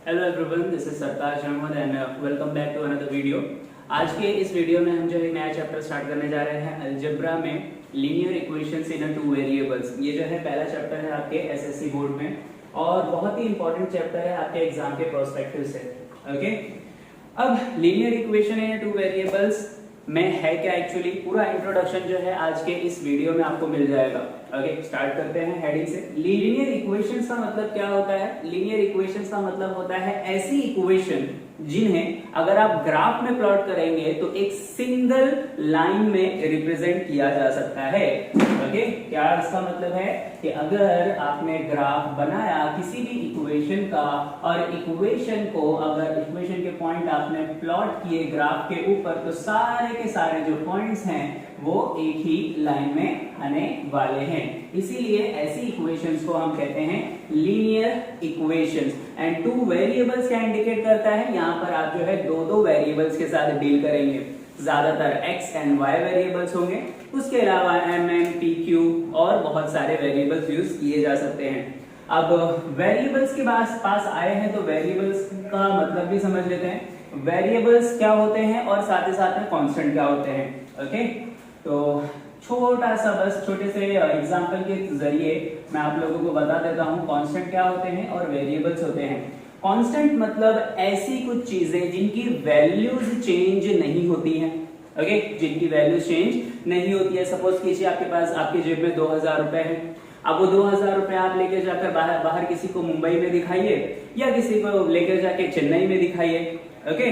Hello everyone, this is Sartaj Ahmad and welcome back to another video. आज के इस video में हम जो है नया चैप्टर स्टार्ट करने जा रहे हैं अलजेब्रा में लीनियर इक्वेशंस इन टू वेरिएबल्स। ये जो है पहला चैप्टर है आपके एसएससी बोर्ड में और बहुत ही इंपॉर्टेंट चैप्टर है आपके एग्जाम के पर्सपेक्टिव से। ओके, अब linear equation in two variables में है क्या एक्चुअली, पूरा इंट्रोडक्शन जो है आज के इस वीडियो में आपको मिल जाएगा। ओके, स्टार्ट करते हैं हेडिंग से। लीनियर इक्वेशंस का मतलब क्या होता है? लीनियर इक्वेशंस का मतलब होता है ऐसी इक्वेशन जिन्हें अगर आप ग्राफ में प्लॉट करेंगे तो एक सिंगल लाइन में रिप्रेजेंट किया जा सकता है। ओके, क्या इसका मतलब है कि अगर आपने ग्राफ बनाया किसी भी इक्वेशन का और इक्वेशन को अगर इक्वेशन के पॉइंट आपने प्लॉट किए ग्राफ के ऊपर तो सारे के सारे जो पॉइंट्स हैं वो एक ही लाइन में आने वाले हैं। इसीलिए ऐसी इक्वेशंस को हम कहते हैं linear equations. And two variables क्या इंडिकेट करता है? यहाँ पर आप जो है दो वेरिएबल्स के साथ डील करेंगे। ज्यादातर x एंड y वेरिएबल्स होंगे, उसके अलावा m n p q और बहुत सारे वेरिएबल्स यूज किए जा सकते हैं। अब वेरिएबल्स के पास आए हैं तो वेरिएबल्स का मतलब भी समझ लेते हैं। वेरिएबल्स क्या होते हैं और साथ ही साथ में कांस्टेंट क्या होते हैं। ओके, तो छोटा सा बस छोटे से एग्जांपल के जरिए मैं आप लोगों को बता देता हूं कांस्टेंट क्या होते हैं और वेरिएबल्स होते हैं। कांस्टेंट मतलब ऐसी कुछ चीजें जिनकी वैल्यूज चेंज नहीं होती हैं। ओके, जिनकी वैल्यूज चेंज नहीं होती है। सपोज कीजिए आपके पास आपकी जेब में 2000 रुपए है। अब वो 2000 रुपए आप लेके जाकर बाहर किसी को मुंबई में दिखाइए या किसी को लेकर जाके चेन्नई में दिखाइए। ओके,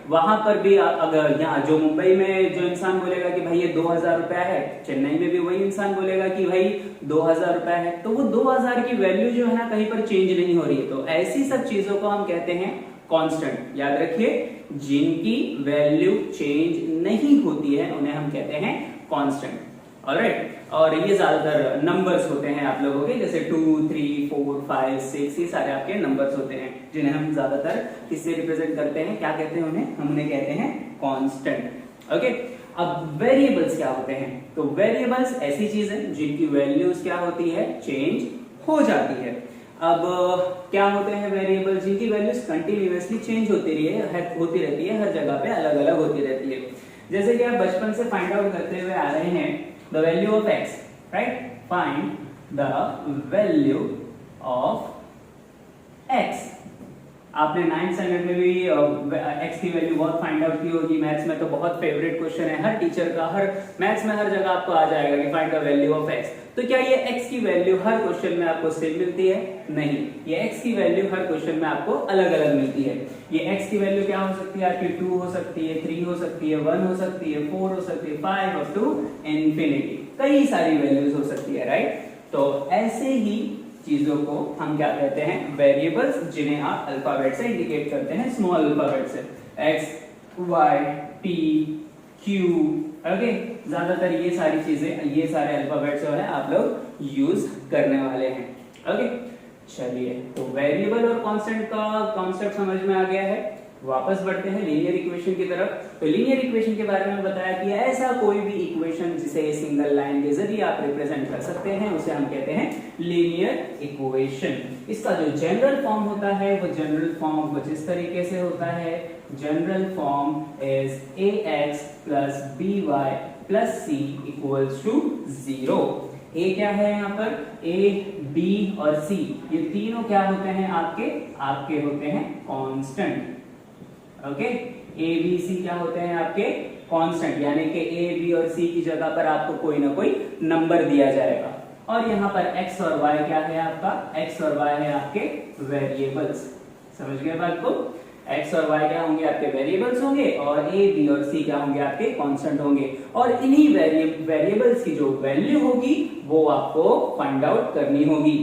वहां पर भी अगर यहाँ जो मुंबई में जो इंसान बोलेगा कि भाई ये 2000 रुपया है, चेन्नई में भी वही इंसान बोलेगा कि भाई 2000 रुपया है, तो वो 2000 की वैल्यू जो है ना कहीं पर चेंज नहीं हो रही है। तो ऐसी सब चीजों को हम कहते हैं कांस्टेंट। याद रखिए, जिनकी वैल्यू चेंज नहीं होती है उन्हें हम कहते हैं कांस्टेंट। ऑलराइट, और ये ज्यादातर नंबर्स होते हैं आप लोगों के, जैसे 2, 3, 4, 5, 6 ये सारे आपके नंबर्स होते हैं जिन्हें हम ज्यादातर किससे रिप्रेजेंट करते हैं? क्या कहते हैं उन्हें? हम उन्हें कहते हैं कांस्टेंट। ओके, अब वेरिएबल्स क्या होते हैं? तो वेरिएबल्स ऐसी चीज है जिनकी वैल्यूज क्या होती है? चेंज हो जाती है। अब क्या होते हैं वेरिएबल्स? जिनकी वैल्यूज कंटिन्यूअसली चेंज होती रहती है, हर जगह पे अलग अलग होती रहती है। जैसे कि आप बचपन से फाइंड आउट करते हुए आ रहे हैं the value of x, right? Find the value of x. आपने 9th स्टैंडर्ड में भी x की वैल्यू बहुत फाइंड आउट की होगी। मैथ्स में तो बहुत फेवरेट क्वेश्चन है हर टीचर का, हर मैथ्स में हर जगह आपको आ जाएगा कि find the value of x। तो क्या ये x की वैल्यू हर क्वेश्चन में आपको सेम मिलती है? नहीं, ये x की वैल्यू हर क्वेश्चन में आपको अलग अलग मिलती है। ये x की वैल्यू क्या हो सकती है आपकी? 2 हो सकती है, 3 हो सकती है, 1 हो सकती है, 4 हो सकती है, 5 अप टू इंफिनिटी, कई सारी वैल्यूज हो सकती है। राइट, तो ऐसे ही चीजों को हम क्या कहते हैं? वेरिएबल्स, जिन्हें आप अल्फाबेट से इंडिकेट करते हैं, स्मॉल अल्फाबेट से, x, y, p, q। Okay, ज्यादातर ये सारी चीजें, ये सारे अल्फाबेट जो है आप लोग यूज करने वाले हैं। ओके, चलिए, तो वेरिएबल और कांस्टेंट का कॉन्सेप्ट समझ में आ गया है। वापस बढ़ते हैं लीनियर इक्वेशन की तरफ। तो लीनियर इक्वेशन के बारे में बताया कि ऐसा कोई भी इक्वेशन जिसे सिंगल लाइन के जरिए आप रिप्रेजेंट कर सकते हैं उसे हम कहते हैं लीनियर इक्वेशन। इसका जो जनरल फॉर्म होता है वो जनरल फॉर्म कुछ इस तरीके से होता है। General form is ax plus by plus c equals to 0। ए क्या है यहाँ पर? ए, बी और सी, ये तीनों क्या होते हैं आपके होते हैं constant. Okay, A B C क्या होते हैं आपके? कांस्टेंट, यानी कि ए बी और सी की जगह पर आपको कोई ना कोई नंबर दिया जाएगा। और यहाँ पर x और y क्या है आपका? x और y है आपके वेरिएबल्स। समझ गए बात को? x और y क्या होंगे? आपके वेरिएबल्स होंगे और a, b और c क्या होंगे? आपके कांस्टेंट होंगे। और इन्हीं वेरिएबल्स की जो वैल्यू होगी वो आपको फाइंड आउट करनी होगी।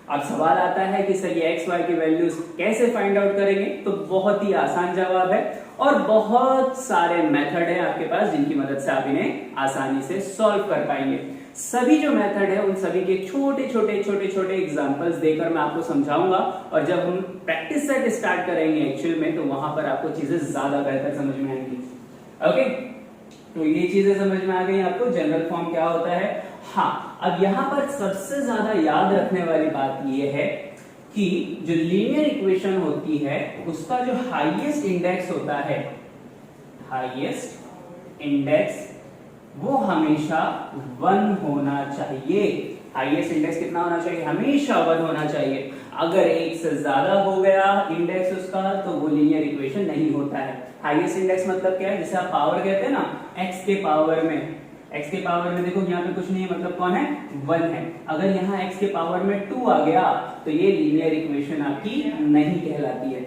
अब सवाल आता है कि सर ये x, y की वैल्यूज कैसे फाइंड आउट करेंगे? तो बहुत ही आसान जवाब है और बहुत सारे मेथड है आपके पास जिनकी मदद से आप इन्हें आसानी से सॉल्व कर पाएंगे। सभी जो मेथड है उन सभी के छोटे छोटे एग्जांपल्स देकर मैं आपको समझाऊंगा और जब हम प्रैक्टिस सेट स्टार्ट करेंगे एक्चुअल में तो वहां पर आपको चीजें ज्यादा बेहतर समझ में आएंगी। ओके, तो ये चीजें समझ में आ गई आपको। जनरल फॉर्म क्या होता है? हाँ, अब यहाँ पर सबसे ज्यादा याद रखने वाली बात ये है कि जो लीनियर इक्वेशन होती है उसका जो हाईएस्ट इंडेक्स होता है, हाईएस्ट इंडेक्स वो हमेशा 1 होना चाहिए। हाईएस्ट इंडेक्स कितना होना चाहिए? हमेशा 1 होना चाहिए। अगर एक से ज्यादा हो गया इंडेक्स उसका तो वो लीनियर इक्वेशन नहीं होता है। हाईएस्ट इंडेक्स मतलब क्या है? जैसे आप पावर कहते हैं ना, x के पावर में, x के पावर में देखो यहाँ पे कुछ नहीं है, मतलब कौन है? 1 है। अगर यहाँ x के पावर में 2 आ गया तो ये लीनियर इक्वेशन आपकी नहीं कहलाती है।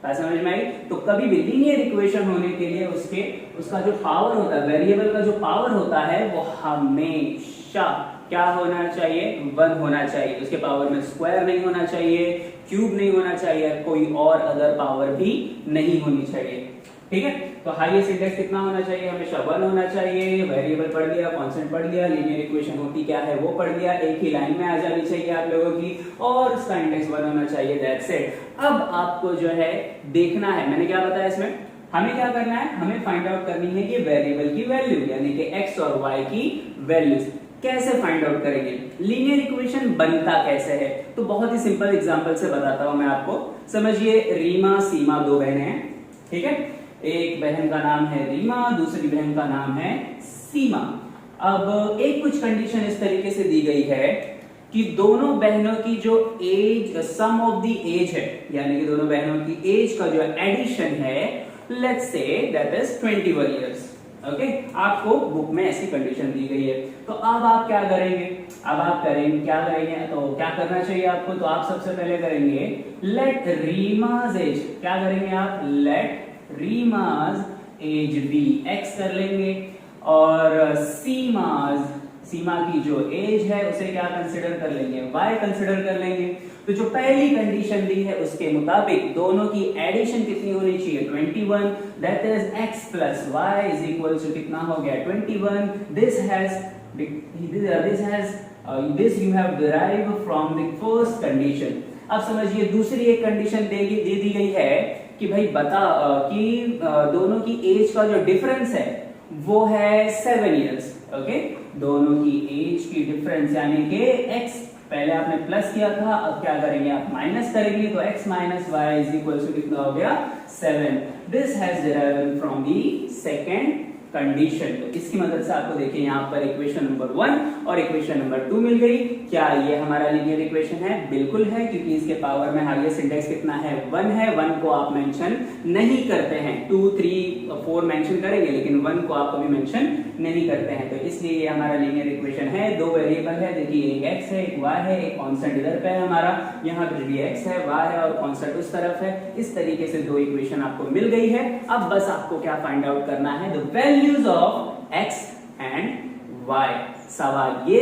बात समझ में आई? तो कभी भी लीनियर इक्वेशन होने के लिए उसका जो पावर होता है, वेरिएबल का जो पावर होता है वो हमेशा क्या होना चाहिए? 1 होना चाहिए। उसके पावर में स्क्वायर नहीं होना चाहिए, क्यूब नहीं होना चाहिए, कोई और अदर पावर भी नहीं होनी चाहिए। ठीक है, तो हाईएस्ट इंडेक्स कितना होना चाहिए? हमेशा 1 होना चाहिए। वेरिएबल पढ़ लिया, कांस्टेंट पढ़ लिया, लीनियर इक्वेशन होती क्या है वो पढ़ लिया, एक ही लाइन में आ जानी चाहिए आप लोगों की, और उसका इंडेक्स 1 होना चाहिए। That's it. अब आपको जो है देखना है, मैंने क्या बताया इसमें, हमें क्या करना है? हमें फाइंड आउट करनी है कि वेरिएबल की वैल्यू, यानी कि एक्स और वाई की वैल्यूज कैसे फाइंड आउट करेंगे, लीनियर इक्वेशन बनता कैसे है। तो बहुत ही सिंपल एग्जांपल से बताता हूं मैं आपको। समझिए रीमा सीमा 2 बहनें हैं, ठीक है। एक बहन का नाम है रीमा, दूसरी बहन का नाम है सीमा। अब एक कुछ कंडीशन इस तरीके से दी गई है कि दोनों बहनों की जो age, sum of the age है, यानी कि दोनों बहनों की एज का जो एडिशन है, let's say that is 21 years. Okay, आपको बुक में ऐसी कंडीशन दी गई है। तो अब आप क्या करेंगे? क्या करेंगे? तो क्या करना चाहिए आपको? तो आप सबसे पहले करेंगे लेट रीमाज एज, क्या करेंगे आप? Let Rima's age be X कर लेंगे, और सीमा की जो एज है उसे क्या कंसिडर कर लेंगे? वाई कंसिडर कर लेंगे। तो जो पहली कंडीशन दी है उसके मुताबिक दोनों की एडिशन कितनी होनी चाहिए? 21, that is x plus Y is equal to कितना हो गया? 21। This you have derived from the first condition. अब समझिए दूसरी एक कंडीशन दे दी गई है कि भाई बता कि दोनों की एज का जो डिफरेंस है वो है 7 इयर्स। ओके, दोनों की एज की डिफरेंस यानी कि x पहले आपने प्लस किया था, अब क्या करेंगे आप? माइनस करेंगे। तो x minus Y is equal to कितना हो गया? 7। This has derived from the second condition. तो इसकी मदद से आपको देखिए यहाँ पर इक्वेशन नंबर 1 और इक्वेशन नंबर 2 मिल गई। क्या ये हमारा लीनियर इक्वेशन है? बिल्कुल है, क्योंकि इसके पावर में हाईएस्ट इंडेक्स कितना है? 1 है। 1 को आप मेंशन नहीं करते हैं, 2, 3, 4 मेंशन करेंगे, लेकिन 1 को आप कभी मेंशन नहीं करते हैं। तो इसलिए ये हमारा लीनियर इक्वेशन है। 2 वेरिएबल है, देखिए एक x है, एक y है, एक कांस्टेंट इधर पे है हमारा, यहाँ पर भी x है, y है और कांस्टेंट उस तरफ है। इस तरीके से 2 इक्वेशन आपको मिल गई है। अब बस आपको क्या फाइंड आउट करना है? The values of x and y। सवाल ये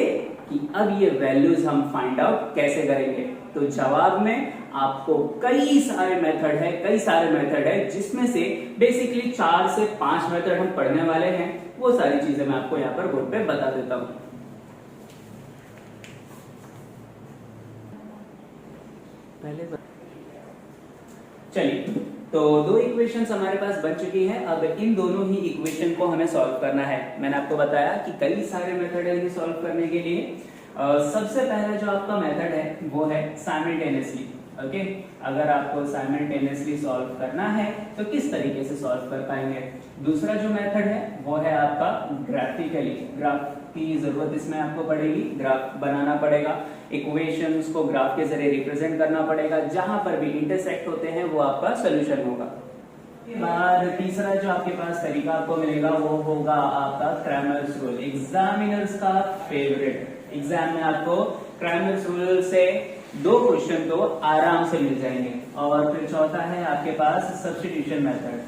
कि अब ये वैल्यूज हम फाइंड आउट कैसे करेंगे? तो जवाब में आपको कई सारे मेथड है, जिसमें से बेसिकली 4 से 5 मेथड हम पढ़ने वाले हैं। वो सारी चीजें मैं आपको यहाँ पर बोर्ड पे बता देता हूं। चलिए, तो 2 इक्वेशंस हमारे पास बन चुकी हैं। अब इन दोनों ही इक्वेशन को हमें सॉल्व करना है। मैंने आपको बताया कि कई सारे मेथड है इन्हें सॉल्व करने के लिए। सबसे पहला जो आपका मेथड है वो है साइमल्टेनियसली। ओके, अगर आपको साइमल्टेनियसली सॉल्व करना है तो किस तरीके से सॉल्व कर पाएंगे? दूसरा जो मेथड है वो है आपका ग्राफिकली। ग्राफ की जरूरत इसमें आपको पड़ेगी, ग्राफ बनाना पड़ेगा, इक्वेशंस को ग्राफ के जरिए रिप्रेजेंट करना पड़ेगा, जहां पर भी इंटरसेक्ट होते हैं वो आपका सोल्यूशन होगा। बाद तीसरा जो आपके पास तरीका आपको मिलेगा वो होगा आपका क्रैमर्स रूल, एग्जामिनर्स का फेवरेट। एग्जाम में आपको क्रैमर्स रूल से 2 क्वेश्चन तो आराम से मिल जाएंगे। और फिर चौथा है आपके पास substitution method.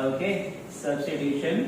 Okay, substitution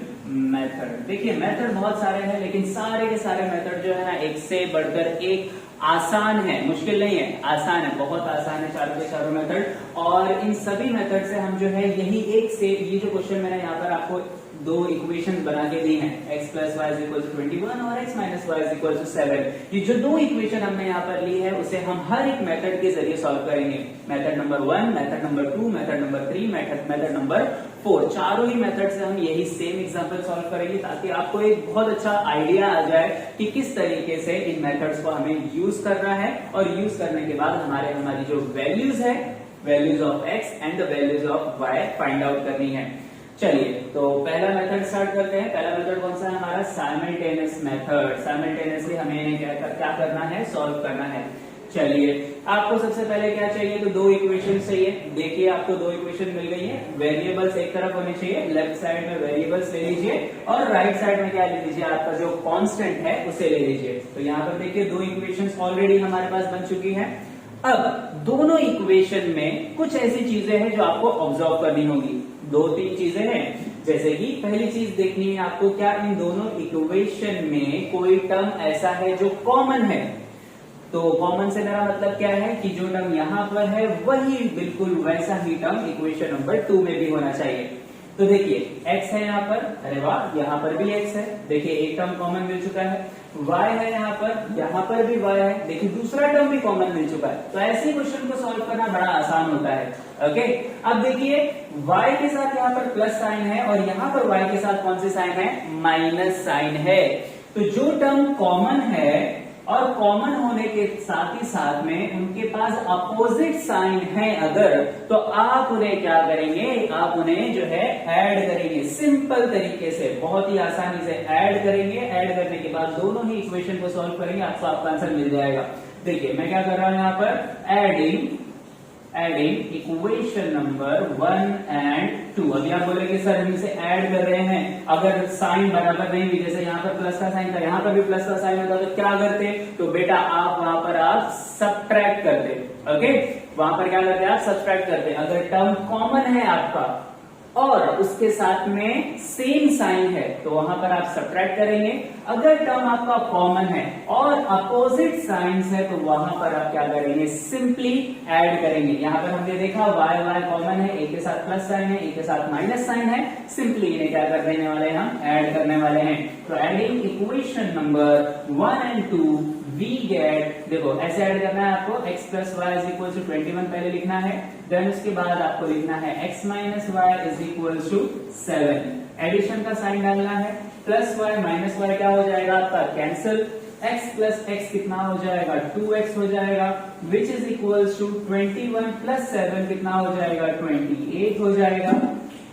method. देखिए मेथड बहुत सारे हैं, लेकिन सारे के सारे मेथड जो है ना एक से बढ़कर एक आसान है, मुश्किल नहीं है, आसान है, बहुत आसान है चारों के चारों मेथड। और इन सभी मेथड से हम जो है यही एक से, ये जो क्वेश्चन मैंने यहाँ पर आपको 2 इक्वेशन बना के दी हैं, x plus Y is equal to 21 और x minus Y is equal to 7। ये जो 2 इक्वेशन हमने यहाँ पर ली है उसे हम हर एक मेथड के जरिए सॉल्व करेंगे। Method number 1, method number 2, method number 3, method number 4, चारों ही मेथड से हम यही सेम एग्जांपल सॉल्व करेंगे ताकि आपको एक बहुत अच्छा आइडिया आ जाए कि किस तरीके से इन मेथड्स को हमें यूज करना है और यूज करने के बाद हमारी जो वैल्यूज है, values of x and the values of y find out करनी है। चलिए तो पहला मेथड स्टार्ट करते हैं। पहला मेथड कौन सा है हमारा? Simultaneous method. साइमल्टेनियसली हमें क्या करना है? सॉल्व करना है। चलिए आपको सबसे पहले क्या चाहिए? तो दो इक्वेशन चाहिए। देखिए आपको दो इक्वेशन मिल गई है। वेरिएबल्स एक तरफ होने चाहिए, लेफ्ट साइड में वेरिएबल्स ले लीजिए और राइट साइड में क्या ले लीजिए? आपका जो कांस्टेंट है उसे ले लीजिए। तो यहाँ पर देखिए दो इक्वेशंस ऑलरेडी हमारे पास बन चुकी है। अब दोनों इक्वेशन में कुछ ऐसी चीजें हैं जो आपको ऑब्जर्व करनी होगी। दो तीन चीजें हैं, जैसे कि पहली चीज देखनी है आपको, क्या इन दोनों इक्वेशन में कोई टर्म ऐसा है जो कॉमन है। तो कॉमन से मेरा मतलब क्या है कि जो टर्म यहाँ पर है वही बिल्कुल वैसा ही टर्म इक्वेशन नंबर 2 में भी होना चाहिए। तो देखिए x है यहाँ पर, अरे वाह, यहाँ पर भी x है। देखिए एक टर्म कॉमन मिल चुका है। y है यहाँ पर भी y है। देखिए दूसरा टर्म भी कॉमन मिल चुका है। तो ऐसे क्वेश्चन को सॉल्व करना बड़ा आसान होता है। ओके, अब देखिए y के साथ यहाँ पर प्लस साइन है और यहाँ पर y के साथ कौन सी साइन है? माइनस साइन है। तो जो टर्म कॉमन है और कॉमन होने के साथ ही साथ में उनके पास अपोजिट साइन है अगर, तो आप उन्हें क्या करेंगे? आप उन्हें जो है ऐड करेंगे। सिंपल तरीके से, बहुत ही आसानी से ऐड करेंगे। ऐड करने के बाद दोनों ही इक्वेशन को सॉल्व करेंगे, आपको आपका आंसर मिल जाएगा। देखिए मैं क्या कर रहा हूं यहाँ पर? Adding equation number 1 and 2। अभी आप बोलेंगे सर हम इसे ऐड कर रहे हैं, अगर साइन बराबर नहीं हुई, जैसे यहाँ पर प्लस का साइन था, यहाँ पर भी प्लस का साइन होता तो क्या करते? तो बेटा आप वहां पर आप सब्ट्रैक्ट करते। ओके, वहां पर क्या करते? आप सब्ट्रैक्ट करते। अगर टर्म कॉमन है आपका और उसके साथ में सेम साइन है तो वहां पर आप सब्ट्रैक्ट करेंगे। अगर टर्म आपका कॉमन है और अपोजिट साइंस है तो वहां पर आप क्या करेंगे? सिंपली ऐड करेंगे। यहाँ पर हमने देखा y कॉमन है, एक के साथ प्लस साइन है, एक के साथ माइनस साइन है। सिंपली इन्हें क्या कर देने वाले हैं? हम ऐड करने वाले हैं। तो adding equation number 1 and 2 we get, देखो ऐसे ऐड करना है आपको, x plus Y is equal to 21 पहले लिखना है, देन उसके बाद आपको लिखना है x minus Y is equal to 7। Addition का साइन डालना है, प्लस वाई माइनस वाई क्या हो जाएगा आपका? कैंसिल। x प्लस x कितना हो जाएगा? 2x हो जाएगा, which is equal to 21 plus 7 कितना हो जाएगा? 28 हो जाएगा।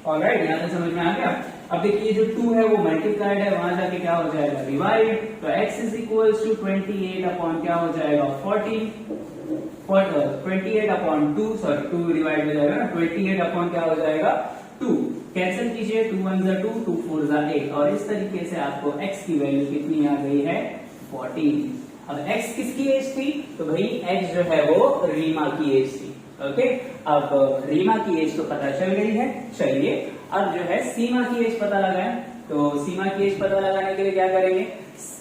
ऑलराइट, यहाँ तक समझ में आ गया। अब देखिए जो 2 है वो मल्टीप्लाइड है, वहां जाके क्या हो जाएगा? डिवाइड। तो x is equal to 28 upon क्या हो जाएगा? 14। 28 अपॉन 2, सॉरी 2 डिवाइड हो जाएगा ना, 28 अपॉन क्या हो जाएगा? 2। कैंसिल कीजिए, 2 1 जा 2, 2 4 जा 8 और इस तरीके से आपको x की वैल्यू कितनी आ गई है? 14। अब x किसकी एज थी? तो भाई x जो है वो रीमा की एज थी। ओके, अब रीमा की एज तो पता चल गई है। चलिए अब जो है सीमा की एज पता लगाएं। तो सीमा की एज पता लगाने के लिए क्या करेंगे?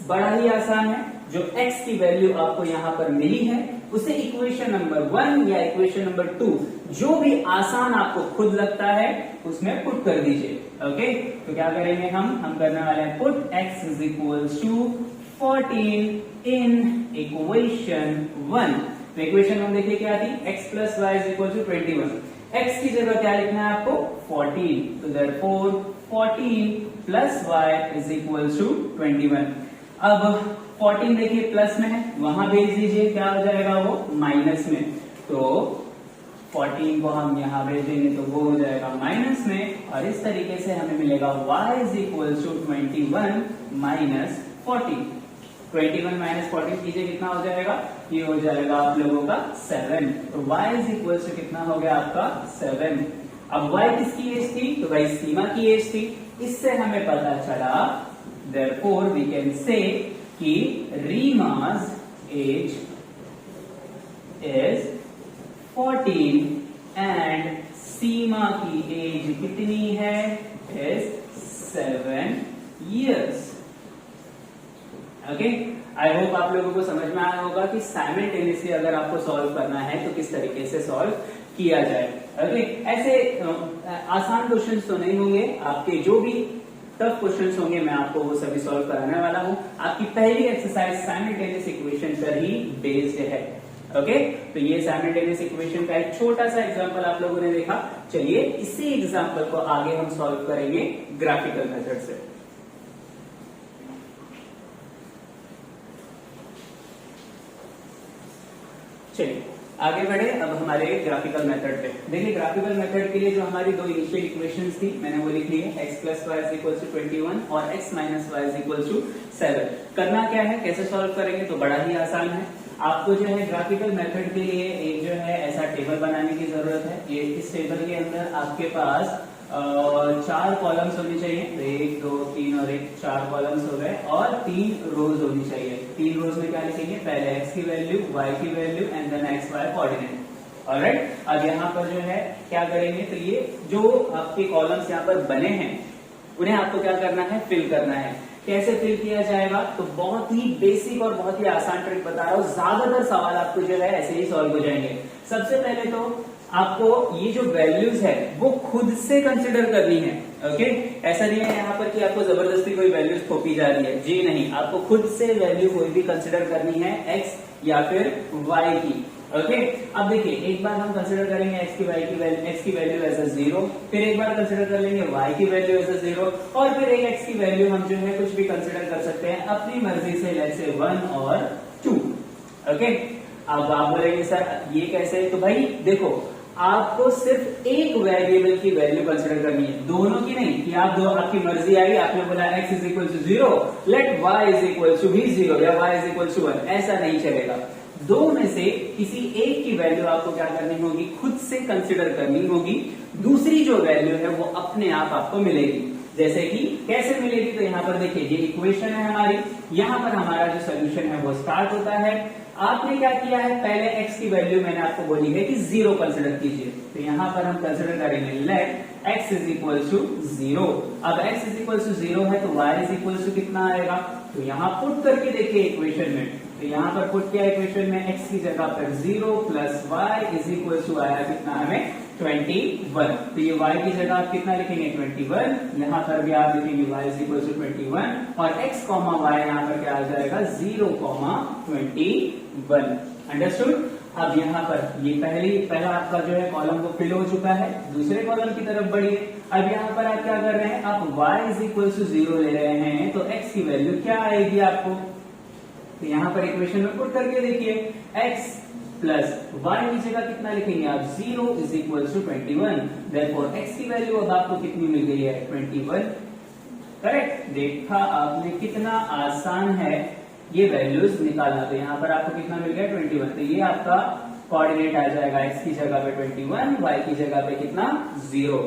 बड़ा ही आसान है। जो x की वैल्यू आपको यहाँ पर मिली है उसे इक्वेशन नंबर 1 या इक्वेशन नंबर 2 जो भी आसान आपको खुद लगता है उसमें पुट कर दीजिए। ओके, तो क्या करेंगे? हम करने वाले हैं put x is equal to 14 in equation 1। तो इक्वेशन 1 देखिए क्या थी? x plus Y is equal to 21। x की जगह क्या लिखना है आपको? 14। तो therefore 14 plus Y is equal to 21। अब 14 देखिए प्लस में है, वहां भेज दीजिए, क्या हो जाएगा वो? माइनस में। तो 14 को हम यहाँ भेज देंगे तो वो हो जाएगा माइनस में और इस तरीके से हमें मिलेगा y is equal to 21 minus 14। 21 minus 14 कीजिए, कितना हो जाएगा? ये हो जाएगा आप लोगों का 7। तो y इज इक्वल टू कितना हो गया आपका? 7। अब y किसकी एज थी? तो भाई सीमा की एज थी। इससे हमें पता चला, देयरफॉर वी कैन से कि रीमा's एज इज 14 एंड सीमा की एज कितनी है? Is 7 years। Okay, I hope आप लोगों को समझ में आया होगा कि साइमल्टेनियसली अगर आपको सॉल्व करना है तो किस तरीके से सॉल्व किया जाए। ओके, ऐसे आसान क्वेश्चंस तो नहीं होंगे, आपके जो भी टफ क्वेश्चंस होंगे मैं आपको वो सभी सॉल्व कराने वाला हूं। आपकी पहली एक्सरसाइज साइमल्टेनियस इक्वेशन पर ही बेस्ड है। ओके तो ये साइमल्टेनियस इक्वेशन का एक छोटा सा एग्जांपल आप लोगों ने देखा। चलिए इसी एग्जांपल को आगे हम सॉल्व करेंगे ग्राफिकल मेथड से। चलिए आगे बढ़े अब हमारे ग्राफिकल मेथड पे। देखिए ग्राफिकल मेथड के लिए जो हमारी दो इनिशियल इक्वेशंस थी मैंने वो लिख ली है, x plus Y is equal to 21 और x minus Y is equal to 7। करना क्या है, कैसे सॉल्व करेंगे, तो बड़ा ही आसान है। आपको जो है ग्राफिकल मेथड के लिए एक जो है ऐसा टेबल बनाने की जरूरत है। ये इस टेबल के अंदर आपके पास 4 कॉलम्स होनी चाहिए, तो 1 2 3 और 1 4 कॉलम्स हो गए, और 3 रोज होनी चाहिए। 3 रोज में क्या लिखेंगे, पहले x की वैल्यू, y की value and then x y coordinate. Alright, अब यहाँ पर जो है क्या करेंगे, तो ये जो आपके कॉलम्स यहाँ पर बने हैं उन्हें आपको क्या करना है, फिल करना है। कैसे फिल किया जाएगा, तो बहुत ही बेसिक और बहुत ही आसान ट्रिक बता रहा हूं। ज्यादातर सवाल आपको जो है ऐसे ही सॉल्व हो जाएंगे। सबसे पहले तो आपको ये जो वैल्यूज है वो खुद से कंसिडर करनी है। ओके, ऐसा नहीं है यहाँ पर कि आपको जबरदस्ती कोई वैल्यूज थोपी जा रही है, जी नहीं, आपको खुद से वैल्यू कोई भी कंसिडर करनी है, x या फिर y की। ओके, अब देखिए एक बार हम कंसिडर करेंगे x की वैल्यू एज अ 0, फिर एक बार कंसिडर कर लेंगे y की वैल्यू एज अ 0, और फिर एक x की वैल्यू हम जो है कुछ भी कंसिडर कर सकते हैं अपनी मर्जी से, लेट्स से 1 और 2। ओके, अब आप बोलेंगे सर ये कैसे, तो भाई देखो आपको सिर्फ एक वेरिएबल की वैल्यू कंसिडर करनी है, दोनों की नहीं कि आप दो, आपकी मर्जी आई, आपने बोला x is equal to 0, let y is equal to भी 0 या y इज इक्वल टू 1, ऐसा नहीं चलेगा। दो में से किसी एक की वैल्यू आपको क्या करनी होगी, खुद से कंसिडर करनी होगी, दूसरी जो वैल्यू है वो अपने आप आपको मिलेगी। जैसे कि कैसे मिलेगी, तो यहाँ पर देखिए ये इक्वेशन है हमारी, यहाँ पर हमारा जो सोल्यूशन है वो स्टार्ट होता है। आपने क्या किया है, पहले x की वैल्यू मैंने आपको बोली है कि 0 कंसिडर कीजिए, तो यहाँ पर हम कंसिडर करेंगे let x is equal to 0। अब x इज इक्वल टू 0 है तो y इज इक्वल टू कितना आएगा, तो यहाँ पुट करके देखिए इक्वेशन में, तो यहाँ पर पुट किया इक्वेशन में x की जगह पर 0 plus Y is equal to आया कितना हमें 21। तो ये y की जगह आप कितना लिखेंगे 21, यहाँ पर भी आप लिखेंगे y इज इक्वल टू 21 और x कॉमा y यहाँ पर क्या आ जाएगा 0,21। अंडरस्टूड। अब यहाँ पर ये पहला आपका जो है कॉलम वो फिल हो चुका है, दूसरे कॉलम की तरफ बढ़िए। अब यहाँ पर आप क्या कर रहे हैं, आप y इज इक्वल टू 0 ले रहे हैं, तो x की वैल्यू क्या आएगी आपको, तो यहाँ पर इक्वेशन में पुट करके देखिए x प्लस y की जगह कितना लिखेंगे आप 0 is equal to 21, therefore x की वैल्यू अब आपको कितनी मिल गई है 21। करेक्ट, देखा आपने कितना आसान है ये वैल्यूज निकालना। तो यहाँ पर आपको कितना मिल गया 21, तो ये आपका कोऑर्डिनेट आ जाएगा x की जगह पे 21, y की जगह पे कितना 0।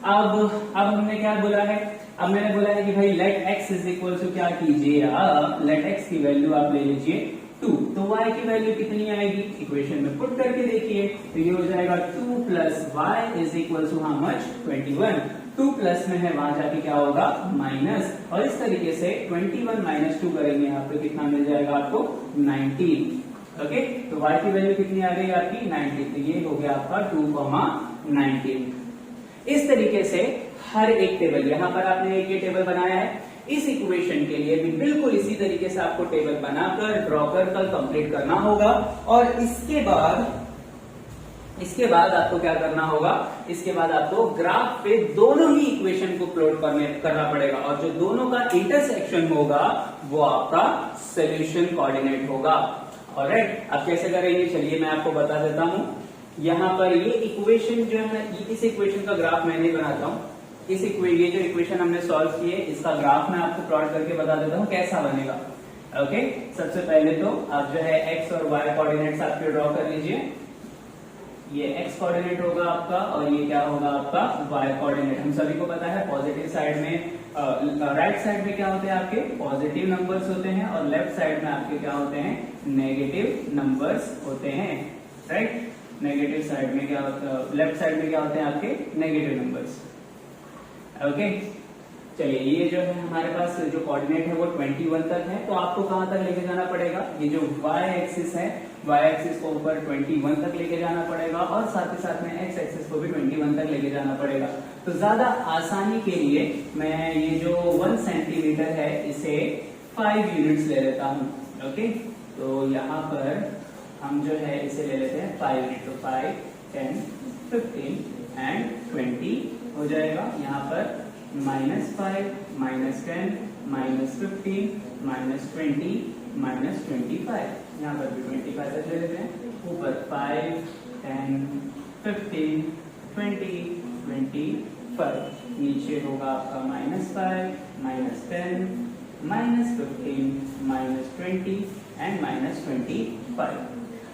अब हमने क्या बोला है, अब मैंने बोला है कि भाई let x is equal to क्या कीजिए आप, लेट x की वैल्यू आप ले लीजिए 2, तो y की वैल्यू कितनी आएगी, इक्वेशन में पुट करके देखिए, तो ये हो जाएगा 2 plus Y is equal to how much 21। 2 plus में है वहां जाके क्या होगा माइनस, और इस तरीके से 21 माइनस 2 करेंगे यहाँ पे कितना मिल जाएगा आपको 19। ओके, तो y की वैल्यू कितनी आ गई आपकी 19, तो ये हो गया आपका 2,19। इस तरीके से हर एक टेबल, यहाँ पर आपने एक ये टेबल बनाया है, इस इक्वेशन के लिए भी बिल्कुल इसी तरीके से आपको टेबल बनाकर ड्रॉ कर कंप्लीट करना होगा। और इसके बाद आपको क्या करना होगा, इसके बाद आपको ग्राफ पे दोनों ही इक्वेशन को प्लॉट करना पड़ेगा, और जो दोनों का इंटरसेक्शन होगा वो आपका सोल्यूशन कोऑर्डिनेट होगा। ऑलराइट, अब कैसे करेंगे चलिए मैं आपको बता देता हूं। यहाँ पर ये इक्वेशन जो है, इस इक्वेशन का ग्राफ मैं नहीं बनाता हूँ, ये जो इक्वेशन हमने सॉल्व किए इसका ग्राफ मैं आपको प्लॉट करके बता देता हूँ कैसा बनेगा। ओके, सबसे पहले तो आप जो है x और y कोऑर्डिनेट्स आपके ड्रॉ कर लीजिए। ये x कोऑर्डिनेट होगा आपका और ये क्या होगा आपका y कोऑर्डिनेट। हम सभी को पता है पॉजिटिव साइड में राइट साइड में क्या होते हैं आपके पॉजिटिव नंबर्स होते हैं, और लेफ्ट साइड में आपके क्या होते हैं नेगेटिव नंबर्स होते हैं। राइट, नेगेटिव साइड में क्या होता है, लेफ्ट साइड में क्या होते हैं आपके नेगेटिव नंबर्स। ओके, चलिए ये जो है हमारे पास जो कोऑर्डिनेट है वो 21 तक है, तो आपको कहां तक लेके जाना पड़ेगा, ये जो y एक्सिस है y एक्सिस को ऊपर 21 तक लेके जाना पड़ेगा, और साथ ही साथ में x एक्सिस को भी 21 तक लेके जाना पड़ेगा। तो ज्यादा आसानी के लिए मैं ये जो 1 सेंटीमीटर है इसे 5 यूनिट्स ले लेता हूं। ओके, तो यहाँ पर हम जो है इसे ले लेते हैं 5 into 5, 10, 15 एंड 20 हो जाएगा। यहाँ पर -5, -10, -15, -20, -25, यहाँ पर भी 25 तक ले लेते हैं। ऊपर 5, 10, 15, 20, 25, नीचे होगा आपका -5, -10, -15, -20 एंड -25।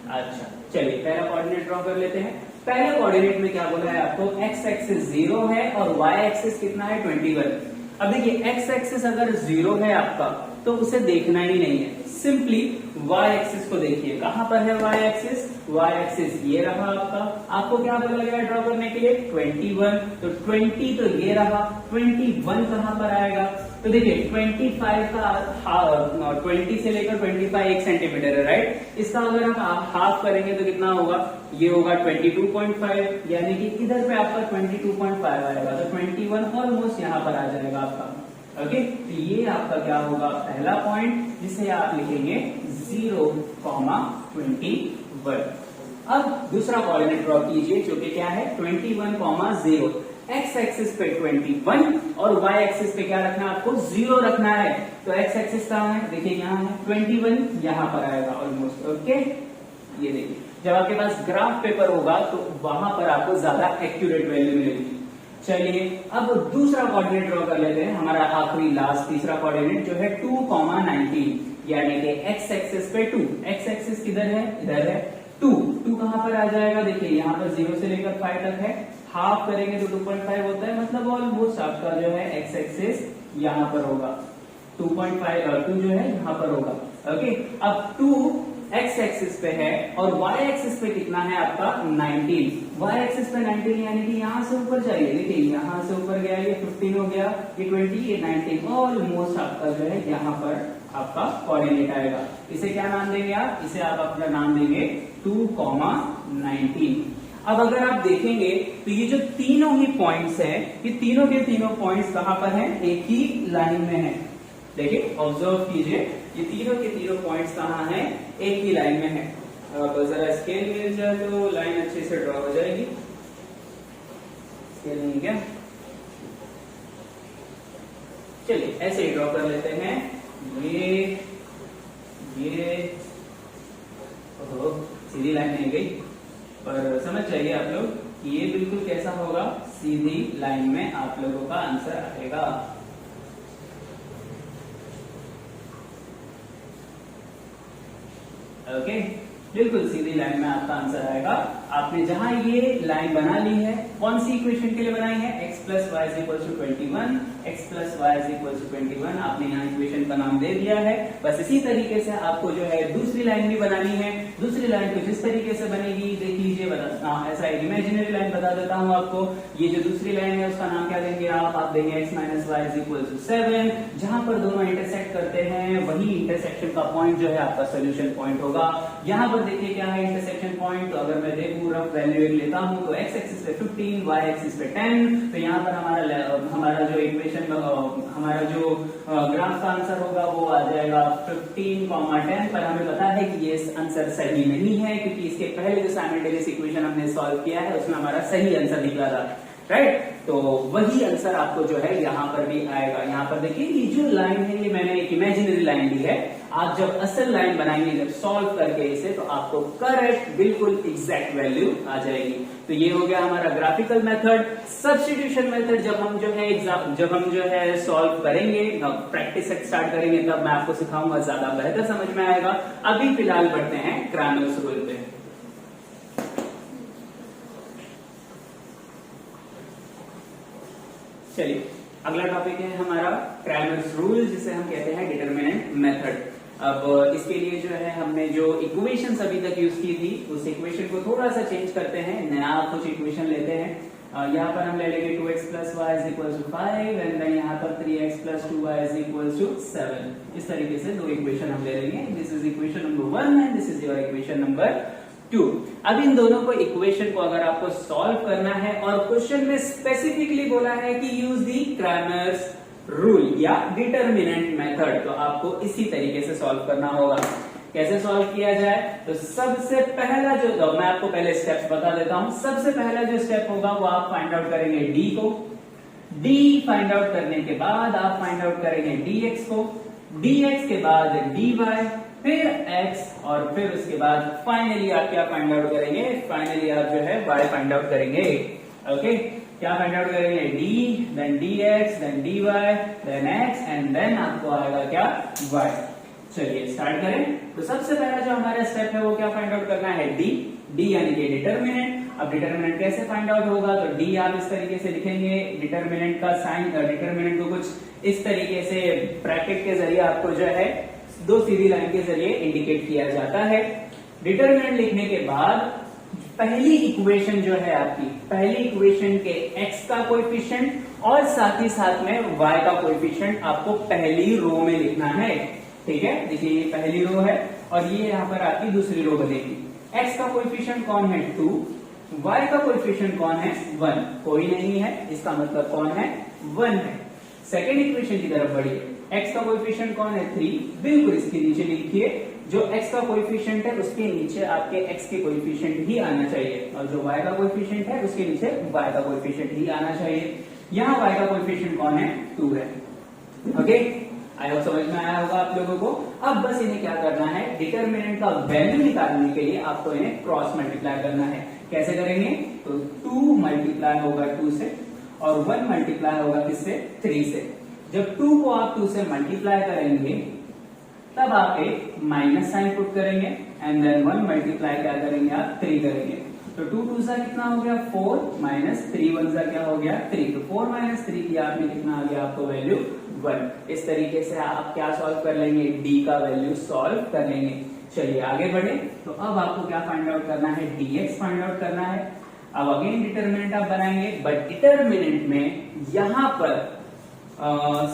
अच्छा चलिए पहला कोऑर्डिनेट ड्रॉ कर लेते हैं। पहले कोऑर्डिनेट में क्या बोला है आपको, x एक्सिस 0 है और y एक्सिस कितना है 21। अब देखिए x एक्सिस अगर 0 है आपका तो उसे देखना ही नहीं है, सिंपली y एक्सिस को देखिए। कहां पर है y एक्सिस? y एक्सिस ये रहा आपका। आपको क्या बोला गया ड्रॉ करने के लिए? 21। तो 20 तो ये रहा, 21 कहां पर आएगा? तो देखिए 25 का 20 से लेकर 25 1 सेंटीमीटर है, राइट। इसका अगर हम हाफ करेंगे तो कितना होगा? ये होगा 22.5, यानी कि इधर पे आपका 22.5 आएगा। तो 21 ऑलमोस्ट यहाँ पर आ जाएगा आपका। ओके, तो ये आपका क्या होगा? पहला पॉइंट, जिसे आप लिखेंगे 0,21। अब दूसरा कोऑर्डिनेट ड्रॉ कीजिए जो कि क्या है 21,0। x एक्सिस पे 21 और y एक्सिस पे क्या रखना है आपको? 0 रखना है। तो x एक्सिस कहाँ है? देखिए यहाँ है, 21 यहाँ पर आएगा ऑलमोस्ट। ओके, ये देखिए जब आपके पास ग्राफ पेपर होगा तो वहां पर आपको ज्यादा एक्यूरेट वैल्यू मिलेगी। चलिए अब दूसरा कोऑर्डिनेट ड्रॉ कर लेते हैं, हमारा आखिरी लास्ट तीसरा कोऑर्डिनेट जो है 2,19, यानी कि x एक्सिस पे 2। x एक्सिस किधर है? इधर है। 2 कहां पर आ जाएगा? देखिए यहाँ पर 0 से लेकर 5 तक है, हाफ करेंगे तो 2.5 होता है, मतलब ऑलमोस्ट आपका जो है x एक्सिस यहाँ पर होगा। 2.5 और 2 जो है यहाँ पर होगा। ओके, अब 2 x एक्सिस पे है और y एक्सिस पे कितना है आपका? 19। y एक्सिस पे 19 यानी कि यहाँ से ऊपर जाइए, देखिए यहाँ से ऊपर गया, ये 15 हो गया, ये 20, ये 19, ऑलमोस्ट आपका जो है यहाँ पर आपका कोऑर्डिनेट आएगा। इसे क्या नाम देंगे आप? इसे आप अपना नाम देंगे 2,19। अब अगर आप देखेंगे तो ये जो तीनों ही पॉइंट्स हैं, ये तीनों के तीनों पॉइंट्स कहां पर हैं? एक ही लाइन में है। देखिए ऑब्जर्व कीजिए, ये तीनों के तीनों पॉइंट्स कहां हैं? एक ही लाइन में है। अब जरा स्केल मिल जाए तो लाइन अच्छे से ड्रॉ हो जाएगी। स्केल नहीं क्या? चलिए ऐसे ही ड्रॉ कर लेते हैं। ये सीधी लाइन नहीं गई, पर समझ जाइए आप लोग कि ये बिल्कुल कैसा होगा? सीधी लाइन में आप लोगों का आंसर आएगा। ओके, बिल्कुल सीधी लाइन में आपका आंसर आएगा। आपने जहां ये लाइन बना ली है, कौन सी इक्वेशन के लिए बनाई है? x plus Y is equal to 21, x plus Y is equal to 21। आपने यहाँ इक्वेशन का नाम दे दिया है। बस इसी तरीके से आपको जो है दूसरी लाइन भी बनानी है। दूसरी लाइन को जिस तरीके से बनेगी देख लीजिए, ऐसा एक इमेजिनरी लाइन बता देता हूँ आपको। ये जो दूसरी लाइन है उसका नाम क्या देंगे आप देंगे x minus Y is equal to 7। जहां पर दोनों इंटरसेक्ट करते हैं वही इंटरसेक्शन का पॉइंट जो है आपका सोल्यूशन पॉइंट होगा। यहाँ पर देखिए क्या है इंटरसेक्शन पॉइंट। तो अगर मैं देखूं रफ वैल्यू लेता हूं तो x एक्सिस पे 15, y एक्सिस पे 10। तो यहाँ पर हमारा जो इक्वेशन हमारा जो ग्राफ का आंसर होगा वो आ जाएगा 15,10। पर हमें पता है कि ये आंसर सही नहीं है, क्योंकि इसके पहले जो साइमल्टेनियस इक्वेशन हमने सॉल्व किया है उसमें हमारा सही आंसर निकला था, राइट। तो वही आंसर आपको जो है यहाँ पर भी आएगा। यहाँ पर देखिए ये जो लाइन है ये मैंने एक इमेजिनरी लाइन ली है। आप जब असल लाइन बनाएंगे, जब सॉल्व करके इसे, तो आपको करेक्ट बिल्कुल एग्जैक्ट वैल्यू आ जाएगी। तो ये हो गया हमारा ग्राफिकल मेथड। सब्स्टिट्यूशन मेथड जब हम जो है सॉल्व करेंगे, प्रैक्टिस स्टार्ट करेंगे, तब मैं आपको सिखाऊंगा, ज्यादा बेहतर समझ में आएगा। अभी फिलहाल बढ़ते हैं क्रैमर्स रूल पे। चलिए अगला टॉपिक है हमारा क्रैमर्स रूल, जिसे हम कहते हैं डिटरमिनेंट मेथड। अब इसके लिए जो है हमने जो इक्वेशंस अभी तक यूज की थी उस इक्वेशन को थोड़ा सा चेंज करते हैं, नया कुछ इक्वेशन लेते हैं। यहाँ पर हम ले लेंगे 2x plus Y is equal to 5 and then यहाँ पर 3x plus 2y is equal to 7। इस तरीके से दो इक्वेशन हम ले लेंगे। This is equation number 1 and this is your equation number 2। अब इन दोनों को इक्वेशन को अगर आपको सॉल्व करना है, और क्वेश्चन में स्पेसिफिकली बोला है कि यूज दी क्रैमर्स रूल या डिटरमिनेंट मेथड, तो आपको इसी तरीके से सॉल्व करना होगा। कैसे सॉल्व किया जाए? तो सबसे पहला जो मैं आपको पहले स्टेप्स बता देता हूं। सबसे पहला जो स्टेप होगा वो आप फाइंड आउट करेंगे डी को। डी फाइंड आउट करने के बाद आप फाइंड आउट करेंगे dx को, dx के बाद dy, फिर x और फिर उसके बाद फाइनली आप क्या फाइंड आउट करेंगे? फाइनली आप जो है y फाइंड आउट करेंगे। ओके, क्या फाइंड आउट करेंगे? d, then dx, then dy, then x and then आपको आएगा क्या? y। चलिए स्टार्ट करें। तो सबसे पहला जो हमारा स्टेप है वो क्या फाइंड आउट करना है? डी। डी यानी कि डिटरमिनेंट। अब डिटरमिनेंट कैसे फाइंड आउट होगा? तो डी आप इस तरीके से लिखेंगे, डिटरमिनेंट का साइन, डिटरमिनेंट को कुछ इस तरीके से ब्रैकेट के जरिए आपको जो है दो सीधी लाइन के जरिए इंडिकेट किया जाता है। डिटरमिनेंट लिखने के बाद पहली इक्वेशन जो है आपकी, पहली इक्वेशन के x का कोएफिशिएंट और साथ ही साथ में y का कोएफिशिएंट आपको पहली रो में लिखना है। ठीक है, देखिए ये पहली रो है और ये यहाँ पर आपकी दूसरी रो बनेगी। x का कोएफिशिएंट कौन है? 2। y का कोएफिशिएंट कौन है? 1। कोई नहीं है, इसका मतलब कौन है? 1 है। सेकेंड इक्वेशन की तरफ बढ़िए। x का कोएफिशिएंट कौन है? 3। बिल्कुल इसके नीचे लिखिए, जो x का कोएफिशिएंट है उसके नीचे आपके x के कोएफिशिएंट ही आना चाहिए और जो y का कोएफिशिएंट है उसके नीचे y का कोएफिशिएंट ही आना चाहिए। यहाँ y का कोएफिशिएंट कौन है? 2 है। ओके, आई होप समझ में आया होगा आप लोगों को। अब बस इन्हें क्या करना है? डिटरमिनेंट का वैल्यू निकालने के लिए आपको इन्हें क्रॉस मल्टीप्लाई करना है। कैसे करेंगे? तो 2 मल्टीप्लाई होगा 2 से और 1 मल्टीप्लाई होगा किससे? 3 से। जब 2 को आप 2 से मल्टीप्लाई करेंगे तब आप एक माइनस साइन पुट करेंगे एंड देन 1 मल्टीप्लाई क्या करेंगे? आप 3 करेंगे। तो 2 2 सा कितना हो गया? 4 माइनस 3 1 सा क्या हो गया? 3। तो 4 माइनस 3 की आपने कितना आ गया आपको वैल्यू? 1। इस तरीके से आप क्या सॉल्व कर लेंगे? d का वैल्यू सॉल्व कर लेंगे। चलिए आगे बढ़े। तो अब आपको क्या फाइंड आउट करना है? dx फाइंड आउट करना है। अब अगेन डिटरमिनेंट आप बनाएंगे, बट डिटरमिनेंट में यहां पर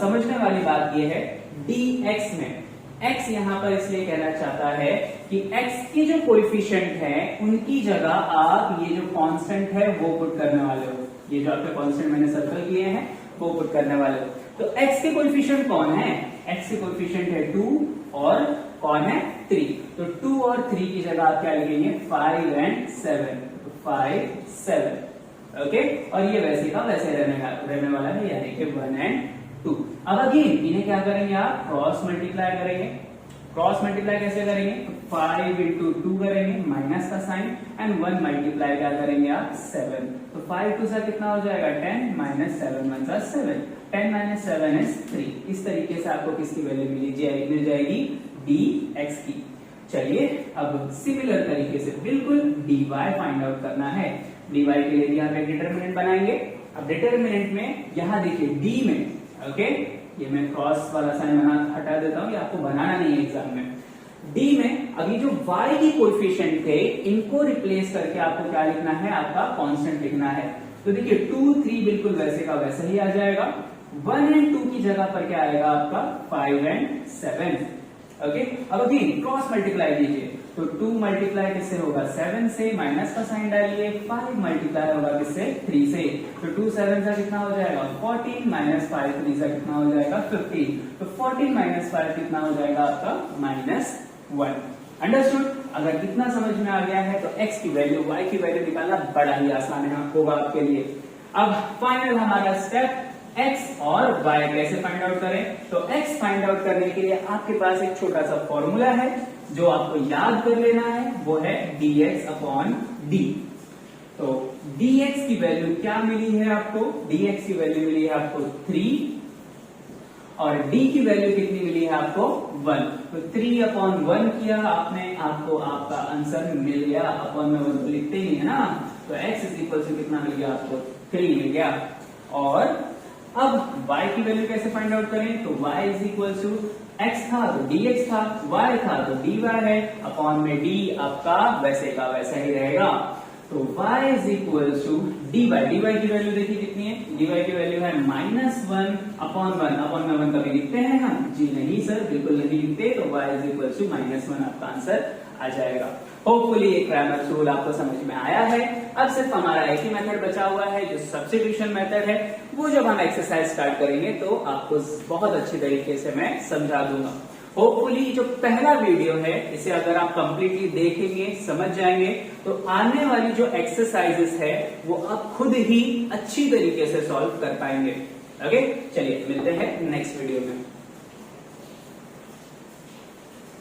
समझने वाली बात यह है, dx में x यहां पर इसलिए कहना चाहता है कि x के जो कोएफिशिएंट है उनकी जगह आप ये जो कांस्टेंट है वो पुट करने वाले हो। ये जो आपके कांस्टेंट मैंने सर्कल किए हैं वो पुट करने वाले हो। तो x के कोएफिशिएंट कौन है? x के कोएफिशिएंट है 2 और कौन है? 3। तो 2 और 3 की जगह आप क्या लिखेंगे? 5 एंड 7। 5 7। ओके, और ये वैसे का वैसे रहने वाला है, यानी कि 1 एंड 2। अब अगेन इन्हें क्या करेंगे? आप क्रॉस मल्टीप्लाई करेंगे। क्रॉस मल्टीप्लाई कैसे करेंगे? 5 इंटू 2 करेंगे, माइनस का साइन, एंड 1 मल्टीप्लाई क्या करेंगे आप? 7। तो 5 2 सा कितना हो जाएगा? 10 माइनस 7 1 सा 7। 10 माइनस 7 इज 3। इस तरीके से आपको किसकी वैल्यू मिल जाएगी? dx की। चलिए अब सिमिलर तरीके से बिल्कुल dy फाइंड आउट करना है। dy के लिए भी आप एक डिटरमिनेंट बनाएंगे। अब डिटरमिनेंट में यहां देखिए d में, ओके, ये मैं क्रॉस वाला साइन हटा देता हूं, ये आपको बनाना नहीं है एग्जाम में। d में अभी जो y की कोएफिशिएंट थे इनको रिप्लेस करके आपको क्या लिखना है? आपका कांस्टेंट लिखना है। तो देखिए 2 3 बिल्कुल वैसे का वैसा ही आ जाएगा। 1 एंड 2 की जगह पर क्या आएगा आपका? 5 एंड 7। ओके, अब अगेन क्रॉस मल्टीप्लाई कीजिए। तो 2 मल्टीप्लाई किससे होगा? 7 से, माइनस का साइन डालिए। 5 मल्टीप्लाई होगा किससे? 3 से। तो 2 7 सा कितना हो जाएगा? 14 माइनस 5 3 सा कितना हो जाएगा? 15। तो 14 माइनस 5 कितना हो जाएगा आपका? -1। अंडरस्टूड? अगर कितना समझ में आ गया है तो x की वैल्यू y की वैल्यू निकालना बड़ा ही आसान होगा आपके लिए। अब फाइनल हमारा स्टेप x और y कैसे फाइंड आउट करें? तो x फाइंड आउट करने के लिए आपके पास एक छोटा सा फॉर्मूला है जो आपको याद कर लेना है, वो है dx अपॉन d। तो dx की वैल्यू क्या मिली है आपको? dx की वैल्यू मिली है आपको 3 और d की वैल्यू कितनी मिली है आपको? 1। तो 3 अपॉन 1 किया आपने, आपको आपका आंसर मिल गया। अपॉन में 1 तो लिखते ही नहीं है ना, तो x इज इक्वल टू कितना मिल गया आपको? 3 मिल गया। और अब y की वैल्यू कैसे फाइंड आउट करें? तो y is equal to x था तो dx था, y था तो dy है, अपॉन में d आपका वैसे का वैसा ही रहेगा। तो y is equal to dy। dy की वैल्यू देखिए कितनी है? dy की वैल्यू है -1 अपॉन 1। अपॉन में 1 कभी लिखते हैं हम? जी नहीं सर, बिल्कुल नहीं लिखते। तो y इज इक्वल टू -1 आपका आंसर आ जाएगा। होपफुली ये ग्रामर रूल आपको समझ में आया है। अब सिर्फ हमारा एक ही मेथड बचा हुआ है जो सब्स्टिट्यूशन मेथड है। वो जब हम एक्सरसाइज स्टार्ट करेंगे तो आपको बहुत अच्छी तरीके से मैं समझा दूंगा। होपफुली जो पहला वीडियो है इसे अगर आप कंप्लीटली देखेंगे, समझ जाएंगे, तो आने वाली जो एक्सरसाइजेस है वो आप खुद ही अच्छी तरीके से सॉल्व कर पाएंगे। ओके, चलिए मिलते हैं नेक्स्ट वीडियो में।